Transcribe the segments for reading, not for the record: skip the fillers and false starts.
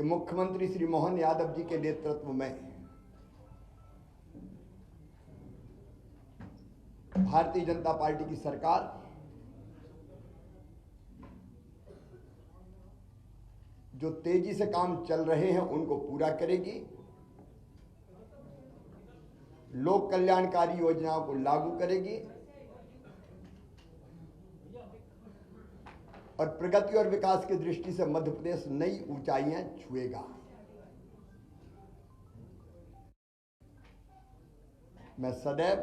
कि मुख्यमंत्री श्री मोहन यादव जी के नेतृत्व में भारतीय जनता पार्टी की सरकार जो तेजी से काम चल रहे हैं उनको पूरा करेगी, लोक कल्याणकारी योजनाओं को लागू करेगी और प्रगति और विकास की दृष्टि से मध्य प्रदेश नई ऊंचाइयां छुएगा। मैं सदैव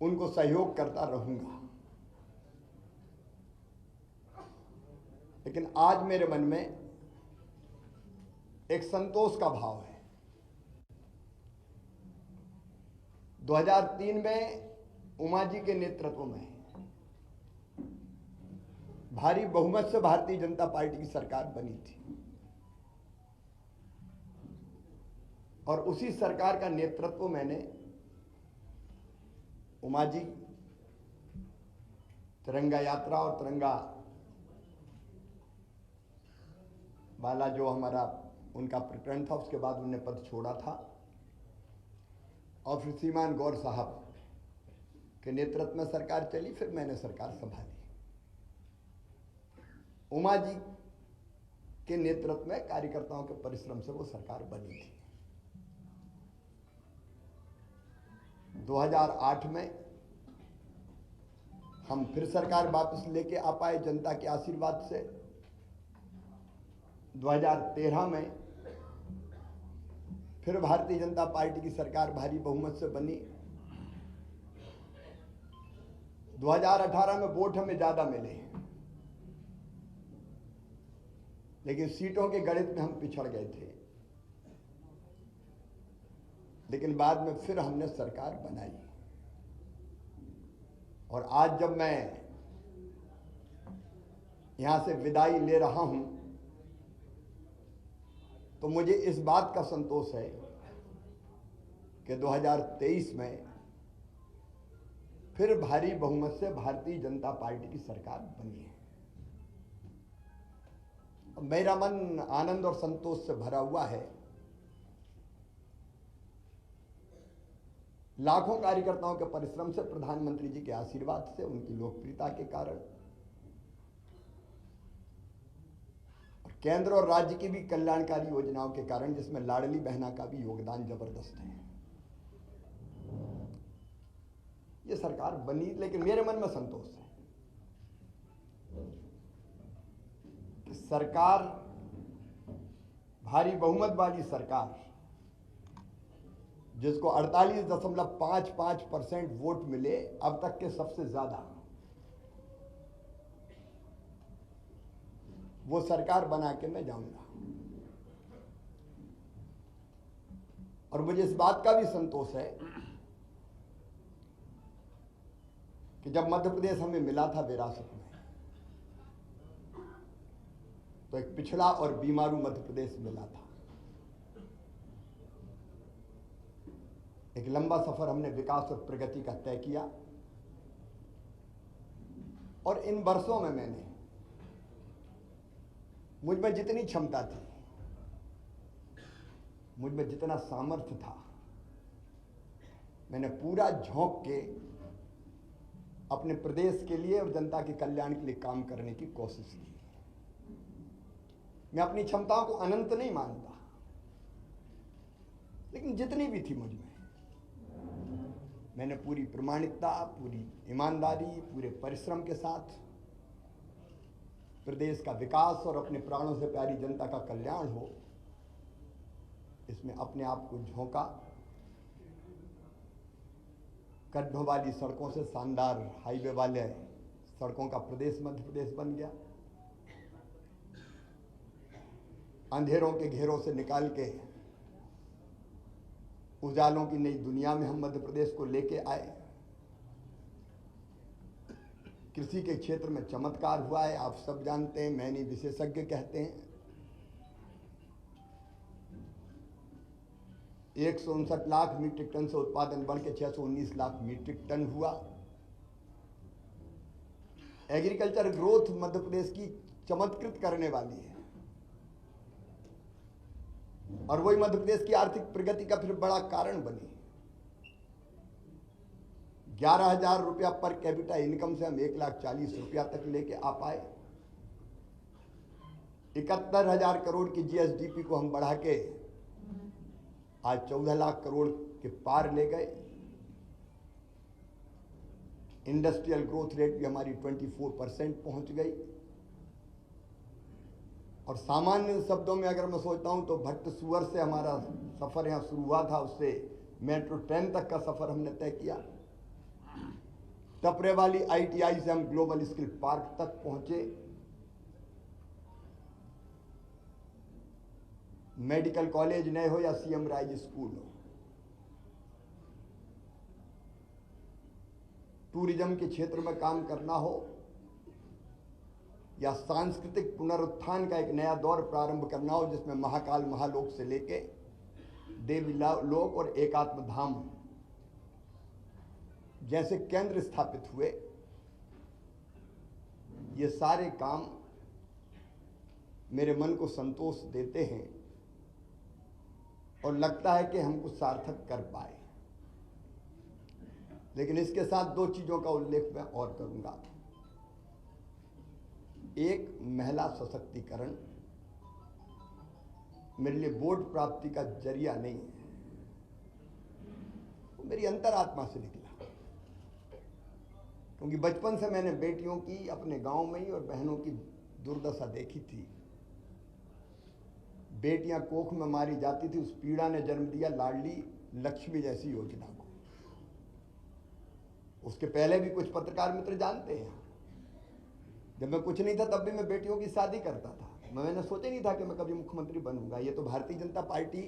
उनको सहयोग करता रहूंगा, लेकिन आज मेरे मन में एक संतोष का भाव है। 2003 में उमा जी के नेतृत्व में भारी बहुमत से भारतीय जनता पार्टी की सरकार बनी थी और उसी सरकार का नेतृत्व मैंने उमा जी तिरंगा यात्रा और तिरंगा वाला जो हमारा उनका प्रकरण था उसके बाद उन्होंने पद छोड़ा था और फिर श्रीमान गौर साहब के नेतृत्व में सरकार चली, फिर मैंने सरकार संभाली। उमा जी के नेतृत्व में कार्यकर्ताओं के परिश्रम से वो सरकार बनी थी। 2008 में हम फिर सरकार वापस लेके आ पाए जनता के आशीर्वाद से। 2013 में फिर भारतीय जनता पार्टी की सरकार भारी बहुमत से बनी। 2018 में वोट हमें ज्यादा मिले, लेकिन सीटों के गणित में हम पिछड़ गए थे, लेकिन बाद में फिर हमने सरकार बनाई। और आज जब मैं यहां से विदाई ले रहा हूं तो मुझे इस बात का संतोष है कि 2023 में फिर भारी बहुमत से भारतीय जनता पार्टी की सरकार बनी है। मेरा मन आनंद और संतोष से भरा हुआ है। लाखों कार्यकर्ताओं के परिश्रम से, प्रधानमंत्री जी के आशीर्वाद से, उनकी लोकप्रियता के कारण और केंद्र और राज्य की भी कल्याणकारी योजनाओं के कारण, जिसमें लाडली बहना का भी योगदान जबरदस्त है, ये सरकार बनी। लेकिन मेरे मन में संतोष है कि सरकार, भारी बहुमत वाली सरकार, जिसको 48.55% वोट मिले अब तक के सबसे ज्यादा, वो सरकार बना के मैं जाऊंगा। और मुझे इस बात का भी संतोष है कि जब मध्य प्रदेश हमें मिला था विरासत में, तो एक पिछड़ा और बीमारू मध्य प्रदेश मिला था। एक लंबा सफर हमने विकास और प्रगति का तय किया और इन वर्षों में मैंने, मुझ में जितनी क्षमता थी, मुझ में जितना सामर्थ्य था, मैंने पूरा झोंक के अपने प्रदेश के लिए और जनता के कल्याण के लिए काम करने की कोशिश की। मैं अपनी क्षमताओं को अनंत नहीं मानता, लेकिन जितनी भी थी मुझ में, मैंने पूरी प्रामाणिकता, पूरी ईमानदारी, पूरे परिश्रम के साथ प्रदेश का विकास और अपने प्राणों से प्यारी जनता का कल्याण हो, इसमें अपने आप को झोंका। गड्ढों वाली सड़कों से शानदार हाईवे वाले सड़कों का प्रदेश मध्य प्रदेश बन गया। अंधेरों के घेरों से निकाल के उजालों की नई दुनिया में हम मध्य प्रदेश को लेके आए। कृषि के क्षेत्र में चमत्कार हुआ है, आप सब जानते हैं, मैं नहीं विशेषज्ञ कहते हैं। 159 लाख मीट्रिक टन से उत्पादन बढ़ के 619 लाख मीट्रिक टन हुआ। एग्रीकल्चर ग्रोथ मध्य प्रदेश की चमत्कृत करने वाली है। और वही मध्य प्रदेश की आर्थिक प्रगति का फिर बड़ा कारण बनी। 11,000 रुपया पर कैपिटा इनकम से हम 1,40,000 रुपया तक लेके आ पाए। 71,000 करोड़ की जीएसडीपी को हम बढ़ा के आज 14 लाख करोड़ के पार ले गए। इंडस्ट्रियल ग्रोथ रेट भी हमारी 24% पहुंच गई। और सामान्य शब्दों में अगर मैं सोचता हूं तो भट्ट सुअर से हमारा सफर यहां शुरू हुआ था, उससे मेट्रो ट्रेन तक का सफर हमने तय किया। टपरे वाली आईटीआई से हम ग्लोबल स्किल पार्क तक पहुंचे। मेडिकल कॉलेज नए हो या सीएम राइज स्कूल हो, टूरिज्म के क्षेत्र में काम करना हो या सांस्कृतिक पुनरुत्थान का एक नया दौर प्रारंभ करना हो, जिसमें महाकाल महालोक से लेके देवी लोक और एकात्म धाम जैसे केंद्र स्थापित हुए, ये सारे काम मेरे मन को संतोष देते हैं और लगता है कि हम कुछ सार्थक कर पाए। लेकिन इसके साथ दो चीजों का उल्लेख मैं और करूंगा। एक, महिला सशक्तिकरण मेरे लिए वोट प्राप्ति का जरिया नहीं है, वो मेरी अंतरात्मा से निकला। क्योंकि बचपन से मैंने बेटियों की अपने गांव में ही और बहनों की दुर्दशा देखी थी। बेटियां कोख में मारी जाती थी, उस पीड़ा ने जन्म दिया लाडली लक्ष्मी जैसी योजना को। उसके पहले भी कुछ पत्रकार मित्र जानते हैं, जब मैं कुछ नहीं था तब भी मैं बेटियों की शादी करता था। मैंने सोचा नहीं था कि मैं कभी मुख्यमंत्री बनूंगा। ये तो भारतीय जनता पार्टी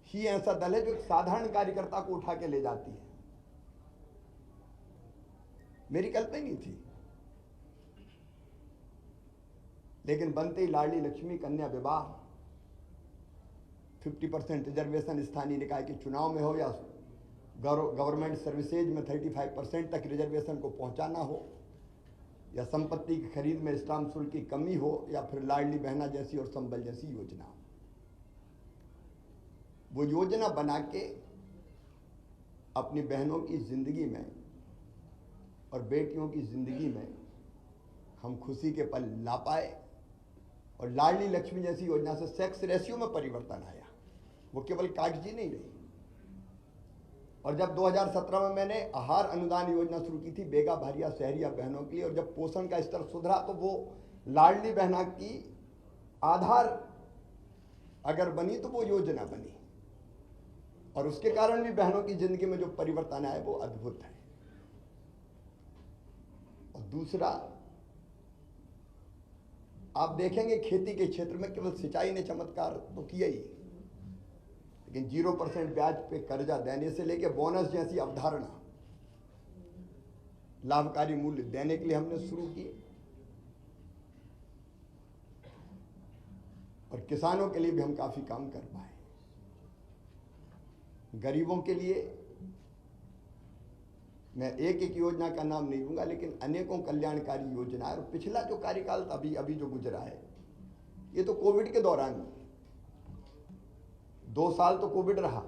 ही ऐसा दल है जो एक साधारण कार्यकर्ता को उठा के ले जाती है। मेरी कल्पना ही नहीं थी। लेकिन बनते ही लाडली लक्ष्मी, कन्या विवाह, 50% रिजर्वेशन स्थानीय निकाय के चुनाव में हो या गवर्नमेंट सर्विसेज में 35% तक रिजर्वेशन को पहुंचाना हो, या संपत्ति की खरीद में स्टाम्प शुल्क की कमी हो, या फिर लाडली बहना जैसी और संबल जैसी योजना हो। वो योजना बना के अपनी बहनों की जिंदगी में और बेटियों की जिंदगी में हम खुशी के पल ला पाए। और लाडली लक्ष्मी जैसी योजना से सेक्स रेशियो में परिवर्तन आया, वो केवल कागजी नहीं रही। और जब 2017 में मैंने आहार अनुदान योजना शुरू की थी बेगा भारिया शहरिया बहनों के लिए, और जब पोषण का स्तर सुधरा तो वो लाडली बहना की आधार अगर बनी तो वो योजना बनी, और उसके कारण भी बहनों की जिंदगी में जो परिवर्तन आया वो अद्भुत है। और दूसरा, आप देखेंगे खेती के क्षेत्र में केवल सिंचाई ने चमत्कार तो किया ही, लेकिन 0% ब्याज पे कर्जा देने से लेके बोनस जैसी अवधारणा लाभकारी मूल्य देने के लिए हमने शुरू किए। और किसानों के लिए भी हम काफी काम कर पाए। गरीबों के लिए मैं एक एक योजना का नाम नहीं लूंगा, लेकिन अनेकों कल्याणकारी योजनाएं। और पिछला जो कार्यकाल अभी जो गुजरा है, ये तो कोविड के दौरान 2 साल तो कोविड रहा,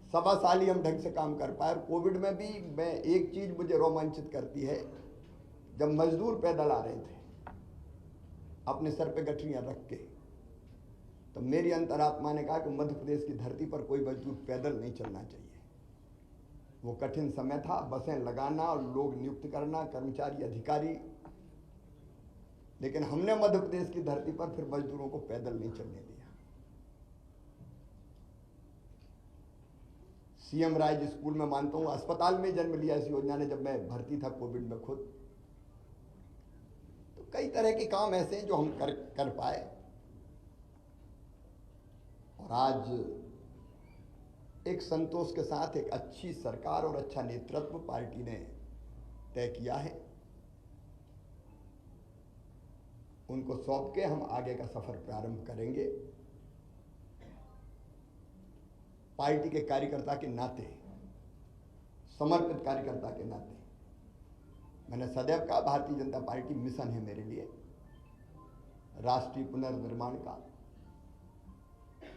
1.25 साल ही हम ढंग से काम कर पाए। और कोविड में भी मैं एक चीज मुझे रोमांचित करती है, जब मजदूर पैदल आ रहे थे अपने सर पे गठरियां रख के, तो मेरी अंतरात्मा ने कहा कि मध्य प्रदेश की धरती पर कोई मजदूर पैदल नहीं चलना चाहिए। वो कठिन समय था, बसें लगाना और लोग नियुक्त करना, कर्मचारी अधिकारी, लेकिन हमने मध्य प्रदेश की धरती पर फिर मजदूरों को पैदल नहीं चलने दिया। सीएम राइज स्कूल में मानता हूं अस्पताल में जन्म लिया इस योजना ने, जब मैं भर्ती था कोविड में खुद। तो कई तरह के काम ऐसे हैं जो हम कर पाए। और आज एक संतोष के साथ एक अच्छी सरकार और अच्छा नेतृत्व पार्टी ने तय किया है, उनको सौंप के हम आगे का सफर प्रारंभ करेंगे। पार्टी के कार्यकर्ता के नाते, समर्पित कार्यकर्ता के नाते, मैंने सदैव कहा भारतीय जनता पार्टी मिशन है मेरे लिए, राष्ट्रीय पुनर्निर्माण का।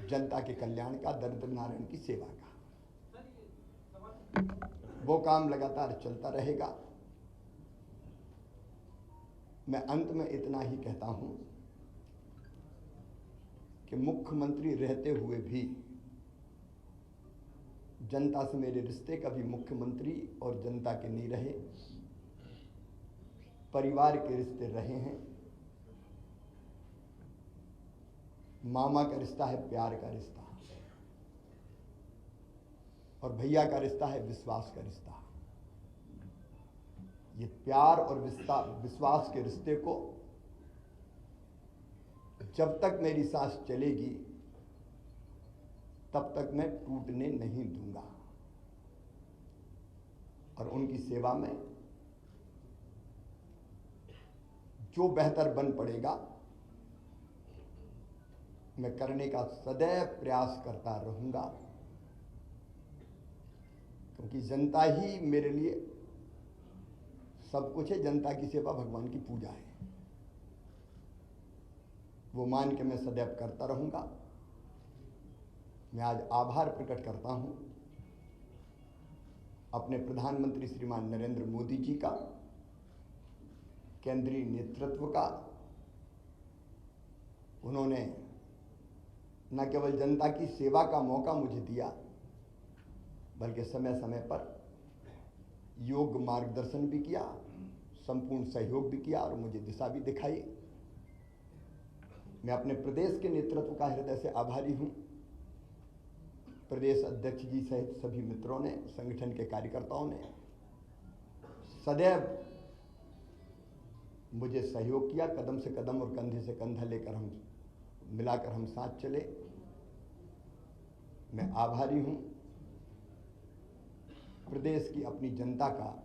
जनता के कल्याण का, दरिद्र नारायण की सेवा का। वो काम लगातार चलता रहेगा। मैं अंत में इतना ही कहता हूं कि मुख्यमंत्री रहते हुए भी जनता से मेरे रिश्ते कभी मुख्यमंत्री और जनता के नहीं रहे, परिवार के रिश्ते रहे हैं। मामा का रिश्ता है प्यार का रिश्ता, और भैया का रिश्ता है विश्वास का रिश्ता। ये प्यार और विश्वास के रिश्ते को जब तक मेरी सांस चलेगी तब तक मैं टूटने नहीं दूंगा, और उनकी सेवा में जो बेहतर बन पड़ेगा मैं करने का सदैव प्रयास करता रहूंगा, क्योंकि जनता ही मेरे लिए सब कुछ है। जनता की सेवा भगवान की पूजा है, वो मान के मैं सदैव करता रहूंगा। मैं आज आभार प्रकट करता हूं अपने प्रधानमंत्री श्रीमान नरेंद्र मोदी जी का, केंद्रीय नेतृत्व का। उन्होंने न केवल जनता की सेवा का मौका मुझे दिया, बल्कि समय समय पर योग्य मार्गदर्शन भी किया, संपूर्ण सहयोग भी किया और मुझे दिशा भी दिखाई। मैं अपने प्रदेश के नेतृत्व का हृदय से आभारी हूं। प्रदेश अध्यक्ष जी सहित सभी मित्रों ने, संगठन के कार्यकर्ताओं ने सदैव मुझे सहयोग किया। कदम से कदम और कंधे से कंधा लेकर हम मिलाकर हम साथ चले। मैं आभारी हूं प्रदेश की अपनी जनता का,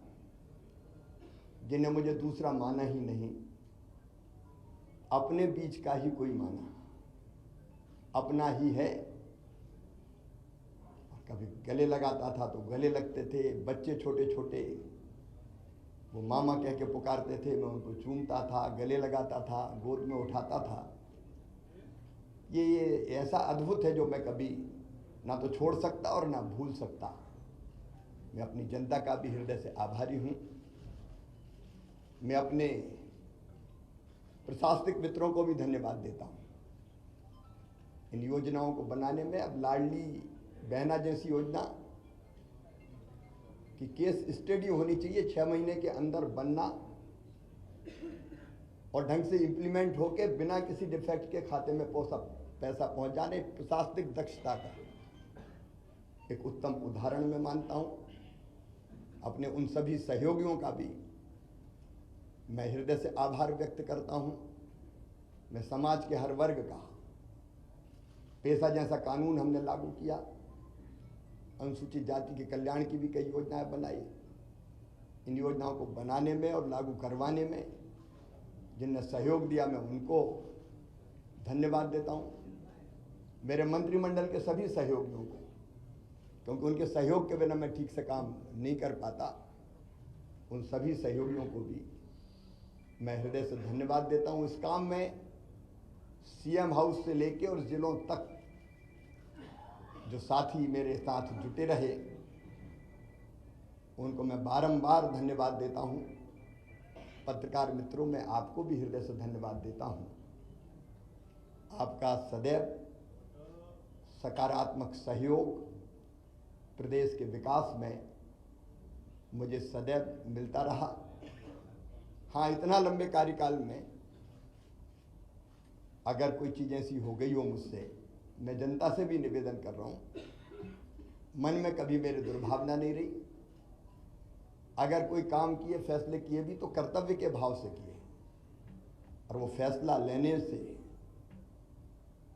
जिन्हें मुझे दूसरा माना ही नहीं, अपने बीच का ही कोई माना, अपना ही है। कभी गले लगाता था तो गले लगते थे, बच्चे छोटे छोटे वो मामा कह के पुकारते थे, मैं उनको चूमता था, गले लगाता था, गोद में उठाता था। ये ऐसा अद्भुत है जो मैं कभी ना तो छोड़ सकता और ना भूल सकता। मैं अपनी जनता का भी हृदय से आभारी हूं। मैं अपने प्रशासनिक मित्रों को भी धन्यवाद देता हूं इन योजनाओं को बनाने में। अब लाडली बहना जैसी योजना की केस स्टडी होनी चाहिए, 6 महीने के अंदर बनना और ढंग से इंप्लीमेंट होके बिना किसी डिफेक्ट के खाते में पैसा पहुंच जाने। प्रशासनिक दक्षता का एक उत्तम उदाहरण मैं मानता हूं। अपने उन सभी सहयोगियों का भी मैं हृदय से आभार व्यक्त करता हूं। मैं समाज के हर वर्ग का, पेशा जैसा कानून हमने लागू किया, अनुसूचित जाति के कल्याण की भी कई योजनाएं बनाई। इन योजनाओं को बनाने में और लागू करवाने में जिनने सहयोग दिया, मैं उनको धन्यवाद देता हूं। मेरे मंत्रिमंडल के सभी सहयोगियों को, क्योंकि उनके सहयोग के बिना मैं ठीक से काम नहीं कर पाता, उन सभी सहयोगियों को भी मैं हृदय से धन्यवाद देता हूं। इस काम में सीएम हाउस से लेके और जिलों तक जो साथी मेरे साथ जुटे रहे, उनको मैं बारंबार धन्यवाद देता हूं। पत्रकार मित्रों, मैं आपको भी हृदय से धन्यवाद देता हूं। आपका सदैव सकारात्मक सहयोग प्रदेश के विकास में मुझे सदैव मिलता रहा। हाँ, इतना लंबे कार्यकाल में अगर कोई चीज़ ऐसी हो गई हो मुझसे, मैं जनता से भी निवेदन कर रहा हूँ, मन में कभी मेरे दुर्भावना नहीं रही। अगर कोई काम किए, फैसले किए भी तो कर्तव्य के भाव से किए, और वो फैसला लेने से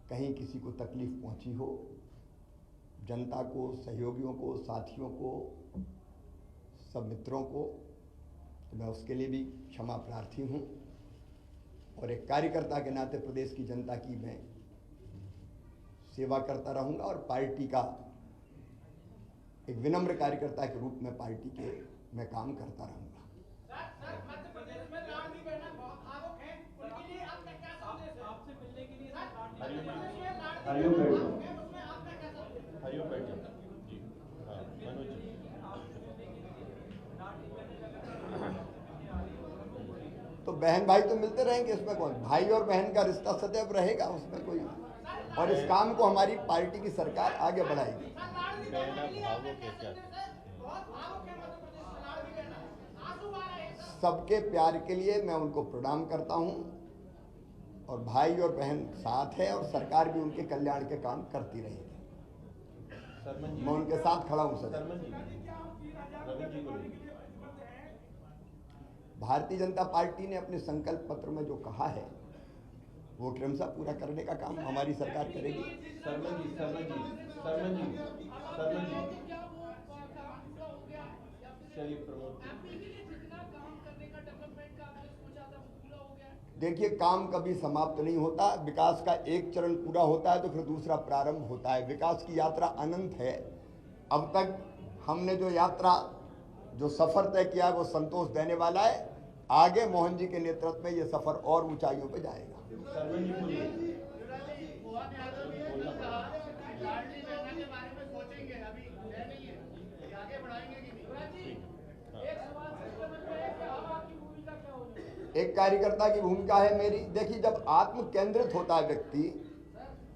कहीं किसी को तकलीफ पहुंची हो, जनता को, सहयोगियों को, साथियों को, सब मित्रों को, तो मैं उसके लिए भी क्षमा प्रार्थी हूँ। और एक कार्यकर्ता के नाते प्रदेश की जनता की मैं सेवा करता रहूँगा, और पार्टी का एक विनम्र कार्यकर्ता के रूप में पार्टी के मैं काम करता रहूँगा। मध्य प्रदेश में लाडली बहना बहुत आरोप है, उनके लिए आपका क्या संदेश है? आपसे मिलने के लिए तो बहन भाई तो मिलते रहेंगे, इसमें कौन, भाई और बहन का रिश्ता सदैव रहेगा, उसमें कोई। और इस काम को हमारी पार्टी की सरकार आगे बढ़ाएगी। बहना भावों के क्या? बहुत भावुक है मध्य प्रदेश में लाड़ली बहना, आंसू आ रहे हैं सर। सबके प्यार के लिए मैं उनको प्रणाम करता हूं, और भाई और बहन साथ है, और सरकार भी उनके कल्याण के काम करती रहेगी। सरमन जी, मैं उनके साथ खड़ा हूं सर। सरमन जी, रविंद्र जी को लेकर। भारतीय जनता पार्टी ने अपने संकल्प पत्र में जो कहा है वो क्रमशः पूरा करने का काम हमारी सरकार करेगी। सरमन जी, सरमन जी, सरमन जी, सरमन जी, क्या वो काम पूरा हो गया है या फिर चलिए प्रमोद जी। एमपी के लिए जितना काम करने का डेवलपमेंट का आपने सोचा था वो पूरा हो गया है? देखिए, काम कभी समाप्त नहीं होता। विकास का एक चरण पूरा होता है तो फिर दूसरा प्रारंभ होता है। विकास की यात्रा अनंत है। अब तक हमने जो यात्रा, जो सफर तय किया है वो संतोष देने वाला है। आगे मोहन जी के नेतृत्व में ये सफर और ऊंचाइयों पर जाएगा। सरमन जी बोलिए। मोहन यादव भी ने कहा लाडली बहना के बारे में सोचेंगे, अभी है नहीं है, आगे बढ़ाएंगे कि नहीं? एक सवाल सबके मन में है कि अब आपकी भूमिका क्या होगी? एक कार्यकर्ता की भूमिका है मेरी। देखिए, जब आत्म केंद्रित होता है व्यक्ति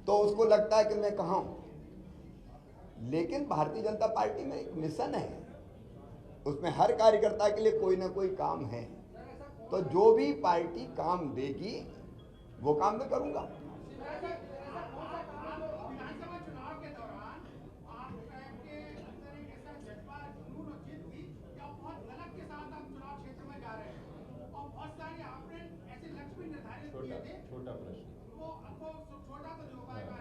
तो उसको लगता है कि मैं कहाँ हूं, लेकिन भारतीय जनता पार्टी में एक मिशन है, उसमें हर कार्यकर्ता के लिए कोई ना कोई काम है। तो जो भी पार्टी काम देगी वो काम मैं करूंगा। विधानसभा चुनाव के दौरान आपके अंदर एक ऐसा जज्बा, जुनून और जिद थी कि आप बहुत ललक के साथ आप चुनाव क्षेत्र में जा रहे हैं, और बहुत सारे आपने ऐसे लक्ष्य भी निर्धारित किए थे। छोटा प्रश्न। वो आपको छोटा तो नहीं हो पाएगा,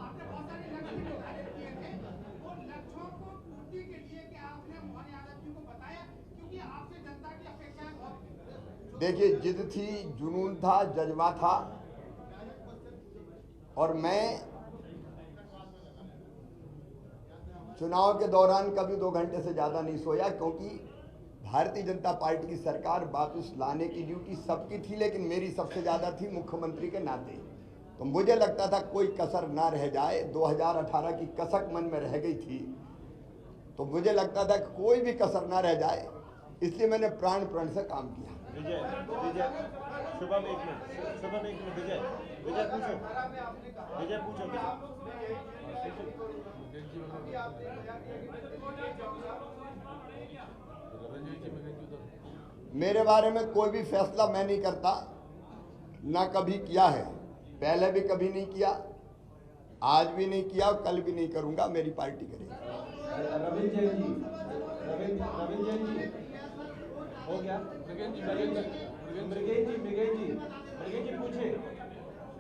आपने बहुत सारे लक्ष्य भी निर्धारित किए थे। वो लक्ष्यों को पूर्ति के लिए क्या आपने मोहन यादव जी को बताया, क्योंकि आपसे जनता की अपेक्षाएं बहुत। देखिए, जिद थी, जुनून था, जज्बा था, और मैं चुनाव के दौरान कभी 2 घंटे से ज़्यादा नहीं सोया, क्योंकि भारतीय जनता पार्टी की सरकार वापस लाने की ड्यूटी सबकी थी, लेकिन मेरी सबसे ज़्यादा थी मुख्यमंत्री के नाते। तो मुझे लगता था कोई कसर ना रह जाए। 2018 की कसक मन में रह गई थी, तो मुझे लगता था कि कोई भी कसर ना रह जाए, इसलिए मैंने प्राण प्रण से काम किया। विजय, विजय, शुभम एक मिनट, शुभम एक मिनट, विजय, विजय पूछो, विजय पूछो, मेरे बारे में कोई भी फैसला मैं नहीं करता, ना कभी किया है, पहले भी कभी नहीं किया, आज भी नहीं किया और कल भी नहीं करूंगा। मेरी पार्टी करेगी। रविंद्र जैन जी, रविंद्र जैन जी, हो गया? मृगेश जी, पूछे।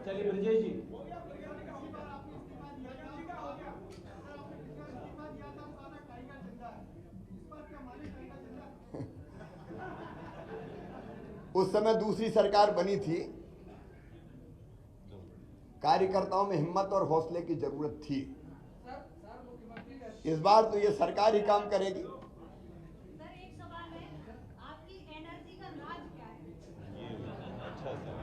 चलिए ब्रजेश जी। उस समय दूसरी सरकार बनी थी, कार्यकर्ताओं में हिम्मत और हौसले की जरूरत थी। इस बार तो ये सरकार ही काम करेगी। सर, एक सवाल है, आपकी एनर्जी का राज क्या है? अच्छा सर।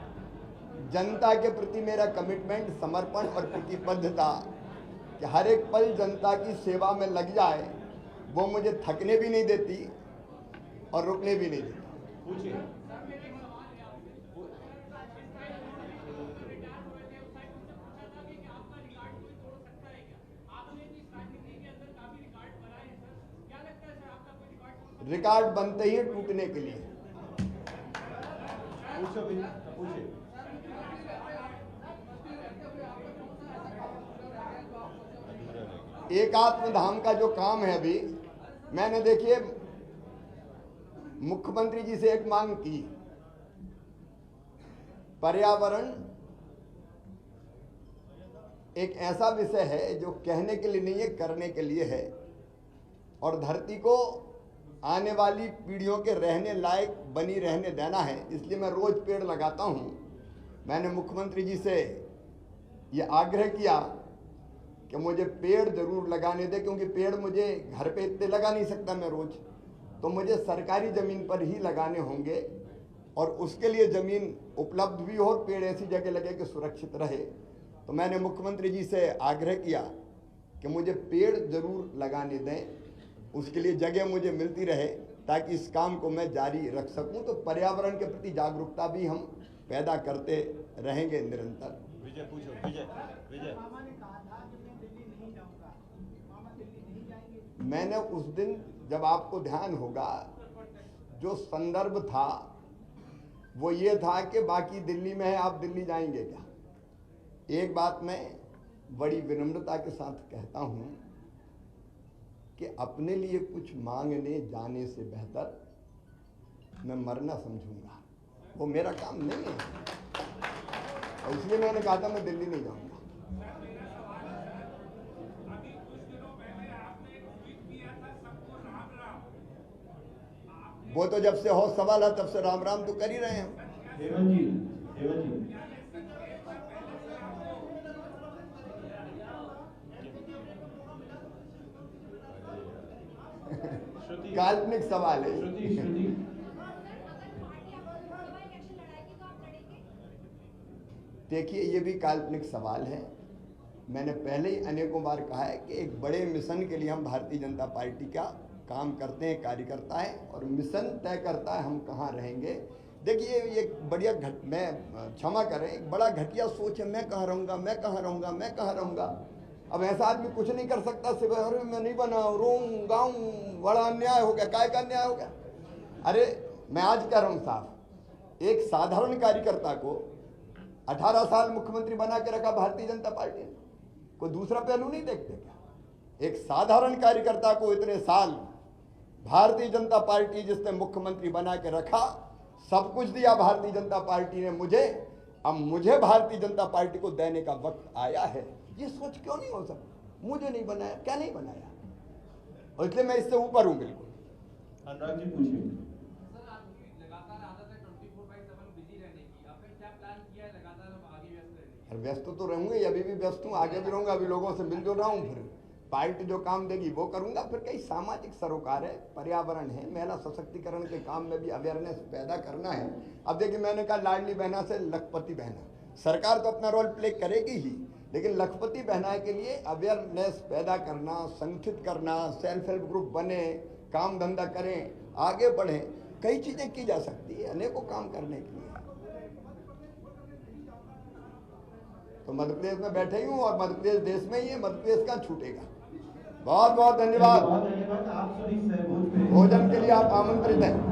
जनता के प्रति मेरा कमिटमेंट, समर्पण और प्रतिबद्धता कि हर एक पल जनता की सेवा में लग जाए, वो मुझे थकने भी नहीं देती और रुकने भी नहीं देती। पूछिए। रिकॉर्ड बनते ही टूटने के लिए। पूछो भी, पूछिए। एकात्म धाम का जो काम है, अभी मैंने देखिए मुख्यमंत्री जी से एक मांग की, पर्यावरण एक ऐसा विषय है जो कहने के लिए नहीं है, करने के लिए है, और धरती को आने वाली पीढ़ियों के रहने लायक बनी रहने देना है। इसलिए मैं रोज पेड़ लगाता हूं। मैंने मुख्यमंत्री जी से ये आग्रह किया कि मुझे पेड़ जरूर लगाने दे, क्योंकि पेड़ मुझे घर पे इतने लगा नहीं सकता मैं रोज, तो मुझे सरकारी ज़मीन पर ही लगाने होंगे, और उसके लिए ज़मीन उपलब्ध भी हो और पेड़ ऐसी जगह लगे कि सुरक्षित रहे। तो मैंने मुख्यमंत्री जी से आग्रह किया कि मुझे पेड़ जरूर लगाने दें, उसके लिए जगह मुझे मिलती रहे, ताकि इस काम को मैं जारी रख सकूं। तो पर्यावरण के प्रति जागरूकता भी हम पैदा करते रहेंगे निरंतर। विजय पूछो, विजय विजय। मामा ने कहा था कि मैं दिल्ली नहीं जाऊंगा, मामा दिल्ली नहीं जाएंगे। मैंने उस दिन, जब आपको ध्यान होगा, जो संदर्भ था वो ये था कि बाकी दिल्ली में है, आप दिल्ली जाएंगे क्या। एक बात मैं बड़ी विनम्रता के साथ कहता हूं कि अपने लिए कुछ मांगने जाने से बेहतर मैं मरना समझूंगा, वो मेरा काम नहीं है। और इसलिए मैंने कहा था मैं दिल्ली नहीं जाऊंगा। वो तो जब से हो सवाल है तब से राम राम तो कर ही रहे हैं। हेमंत जी, हेमंत जी, श्रुति काल्पनिक सवाल है। श्रुति श्रुति देखिए, ये भी काल्पनिक सवाल है। मैंने पहले ही अनेकों बार कहा है कि एक बड़े मिशन के लिए हम भारतीय जनता पार्टी का काम करते हैं, कार्यकर्ता है, और मिशन तय करता है हम कहाँ रहेंगे। देखिए, ये बढ़िया मैं क्षमा करें, एक बड़ा घटिया सोच है, मैं कहाँ रहूँगा, मैं कहाँ रहूँगा, मैं कहाँ रहूँगा। अब ऐसा आदमी कुछ नहीं कर सकता, सिर्फ अरे मैं नहीं बना, रोऊं गाऊं, बड़ा अन्याय हो गया। काय का अन्याय हो गया? अरे मैं आज कह रहा हूँ साहब, एक साधारण कार्यकर्ता को 18 साल मुख्यमंत्री बना के रखा भारतीय जनता पार्टी ने, कोई दूसरा पहलू नहीं देखते क्या? एक साधारण कार्यकर्ता को इतने साल भारतीय जनता पार्टी जिसने मुख्यमंत्री बना के रखा, सब कुछ दिया भारतीय जनता पार्टी ने मुझे, अब मुझे भारतीय जनता पार्टी को देने का वक्त आया है। ये सोच क्यों नहीं हो सकती? मुझे नहीं बनाया, क्या नहीं बनाया? और इसलिए मैं इससे ऊपर हूं बिल्कुल। अनुराग जी पूछिए। सर, आपकी लगातार आदत है 24/7 बिजी रहने की, आपने क्या प्लान किया है लगातार अब आगे व्यस्त रहने की? और व्यस्त तो रहूंगे, अभी भी व्यस्त हूँ, आगे भी रहूंगा। अभी लोगों से मिलजुल रहा हूँ, फिर पार्टी जो काम देगी वो करूंगा। फिर कई सामाजिक सरोकार है, पर्यावरण है, महिला सशक्तिकरण के काम में भी अवेयरनेस पैदा करना है। अब देखिए, मैंने कहा लाडली बहना से लखपति बहना, सरकार तो अपना रोल प्ले करेगी ही, लेकिन लखपति बहना के लिए अवेयरनेस पैदा करना, संगठित करना, सेल्फ हेल्प ग्रुप बने, काम धंधा करें, आगे बढ़ें, कई चीजें की जा सकती है अनेकों काम करने के लिए। तो मध्य प्रदेश में बैठे ही हूँ, और मध्य प्रदेश देश में ही है, मध्य प्रदेश का छूटेगा। बहुत बहुत धन्यवाद। धन्यवाद। आप सभी सहभोज पे भोजन के लिए आप आमंत्रित हैं।